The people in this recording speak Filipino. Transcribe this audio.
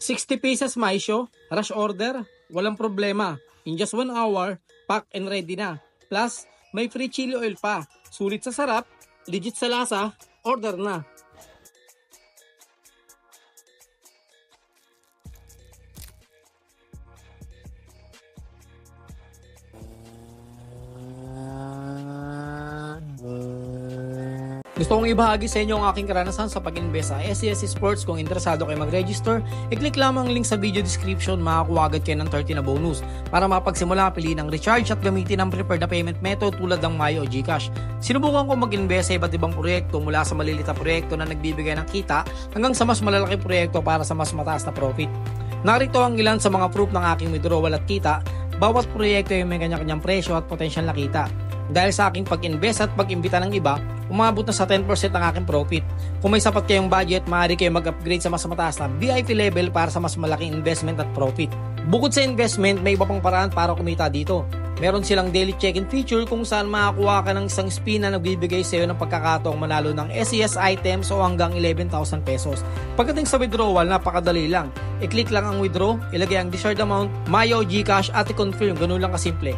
60 pieces maisyo, rush order, walang problema. In just 1 hour, pack and ready na. Plus, may free chili oil pa. Sulit sa sarap, legit sa lasa, order na. Gusto kong ibahagi sa inyo ang aking karanasan sa pag-invest sa SCSC Sports. Kung interesado kayo mag-register, i-click lamang ang link sa video description, makakuha agad kayo ng 30 na bonus. Para mapagsimula, piliin ang recharge at gamitin ang preferred na payment method tulad ng Maya o GCash. Sinubukan ko mag-invest sa iba't ibang proyekto mula sa maliliit na proyekto na nagbibigay ng kita hanggang sa mas malalaki proyekto para sa mas mataas na profit. Narito ang ilan sa mga proof ng aking withdrawal at kita. Bawat proyekto ay may kanya-kanyang presyo at potensyal na kita. Dahil sa aking pag-invest at pag-imbita ng iba, umabot na sa 10% ang aking profit. Kung may sapat kayong budget, maaari kayo mag-upgrade sa mas mataas na VIP level para sa mas malaking investment at profit. Bukod sa investment, may iba pang paraan para kumita dito. Meron silang daily check-in feature kung saan makakuha ka ng isang spin na nagbibigay sa iyo ng pagkakataong manalo ng SCS items o hanggang 11,000 pesos. Pagdating sa withdrawal, napakadali lang. I-click lang ang withdraw, ilagay ang desired amount, Maya o GCash at i-confirm. Ganun lang kasimple.